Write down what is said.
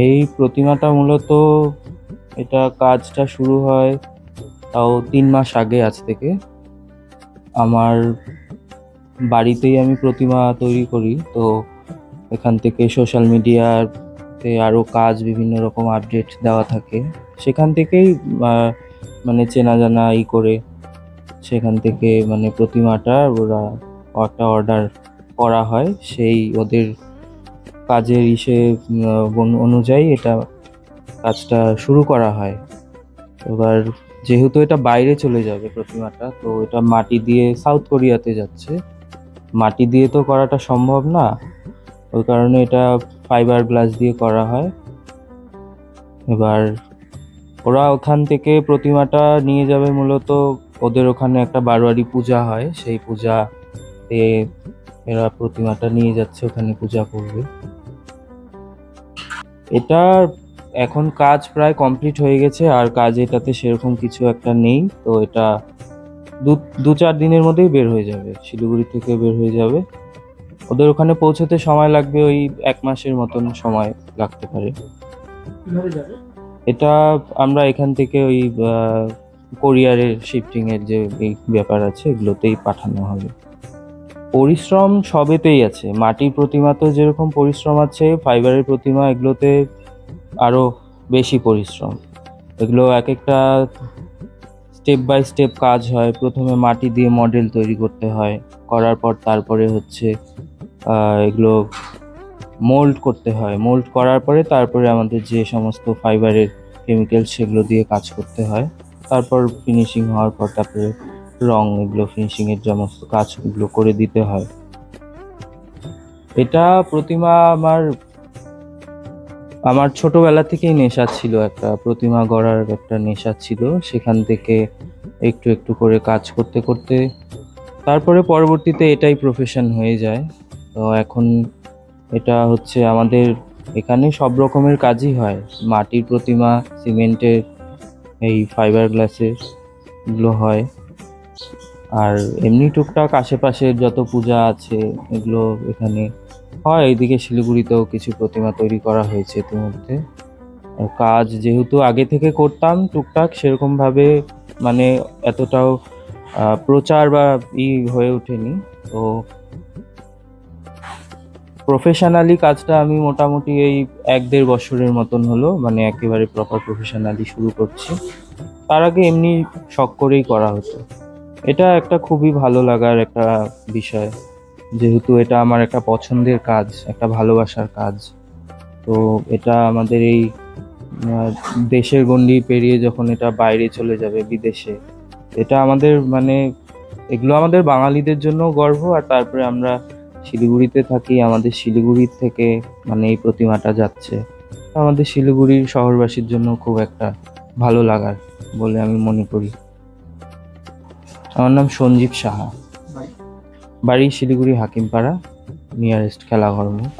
এই প্রতিমাটা মূলত এটা কাজটা শুরু হয় তাও 3 মাস আগে আজ থেকে। আমার বাড়িতেই আমি প্রতিমা তৈরি করি, তো এখান থেকে সোশ্যাল মিডিয়াতে আরও কাজ বিভিন্ন রকম আপডেট দেওয়া থাকে, সেখান থেকেই মানে চেনা জানা করে সেখান থেকে মানে প্রতিমাটা ওরা একটা অর্ডার করা হয়, সেই ওদের কাজের অনুযায়ী এটা কাজটা শুরু করা হয়। এবার যেহেতু এটা বাইরে চলে যাবে প্রতিমাটা, তো এটা মাটি দিয়ে সাউথ কোরিয়াতে যাচ্ছে, মাটি দিয়ে তো করাটা সম্ভব না, ওই কারণে এটা ফাইবার গ্লাস দিয়ে করা হয়। এবার ওরা ওখান থেকে প্রতিমাটা নিয়ে যাবে মূলত, ওদের ওখানে একটা বারোয়ারি পূজা হয়, সেই পূজাতে এরা প্রতিমাটা নিয়ে যাচ্ছে, ওখানে পূজা করবে। এটা এখন কাজ প্রায় কমপ্লিট হয়ে গেছে, আর কাজ এটাতে সেরকম কিছু একটা নেই, তো এটা 2-4 দিনের মধ্যেই বের হয়ে যাবে, শিলিগুড়ি থেকে বের হয়ে যাবে। ওদের ওখানে পৌঁছতে সময় লাগবে ওই 1 মাসের মতন সময় লাগতে পারে। এটা আমরা এখান থেকে ওই কোরিয়ারের শিফটিং এর যে এই ব্যাপার আছে, এগুলোতেই পাঠানো হবে। পরিশ্রম সবেতেই আছে, মাটির প্রতিমা তো যেরকম পরিশ্রম আছে, ফাইবারের প্রতিমা এগুলোতে আরো বেশি পরিশ্রম। এগুলো এক একটা স্টেপ বাই স্টেপ কাজ হয়। প্রথমে মাটি দিয়ে মডেল তৈরি করতে হয়, করার পর তারপরে হচ্ছে এগুলো মোল্ড করতে হয়, মোল্ড করার পরে তারপরে আমাদের যে সমস্ত ফাইবারের কেমিক্যাল সেগুলো দিয়ে কাজ করতে হয়। তারপর ফিনিশিং হওয়ার পর তারপরে রং, এগুলো ফিনিশিং এর সমস্ত কাজগুলো করে দিতে হয়। এটা প্রতিমা আমার আমার ছোটবেলা থেকেই নেশা ছিল, একটা প্রতিমা গড়ার একটা নেশা ছিল। সেখান থেকে একটু একটু করে কাজ করতে করতে তারপরে পরবর্তীতে এটাই প্রফেশন হয়ে যায়। তো এখন এটা হচ্ছে আমাদের এখানে সব রকমের কাজই হয়, মাটির প্রতিমা, সিমেন্টের, এই ফাইবার গ্লাসের এগুলো হয়। আর এমনি টুকটাক আশেপাশের যত পূজা আছে এগুলো এখানে হয়। এইদিকে শিলিগুড়িতেও কিছু প্রতিমা তৈরি করা হয়েছে ইতিমধ্যে। আর কাজ যেহেতু আগে থেকে করতাম টুকটাক, সেরকম ভাবে মানে এতটাও প্রচার বা হয়ে ওঠেনি। তো প্রফেশনালি কাজটা আমি মোটামুটি এই 1-1.5 বছরের মতন হলো, মানে একেবারে প্রপার প্রফেশনালি শুরু করছি। তার আগে এমনি শখ করেই করা হতো। এটা একটা খুবই ভালো লাগার একটা বিষয়, যেহেতু এটা আমার একটা পছন্দের কাজ, একটা ভালোবাসার কাজ। তো এটা আমাদের এই দেশের গণ্ডি পেরিয়ে যখন এটা বাইরে চলে যাবে বিদেশে, এটা আমাদের মানে এগুলো আমাদের বাঙালিদের জন্য গর্ব। আর তারপরে আমরা শিলিগুড়িতে থাকি, আমাদের শিলিগুড়ির থেকে মানে এই প্রতিমাটা যাচ্ছে, আমাদের শিলিগুড়ির শহরবাসীর জন্য খুব একটা ভালো লাগার বলে আমি মনে করি। আমার নাম সঞ্জীব সাহা, বাড়ি শিলিগুড়ি হাকিমপাড়া, নিয়ারেস্ট খেলাঘর মোড়।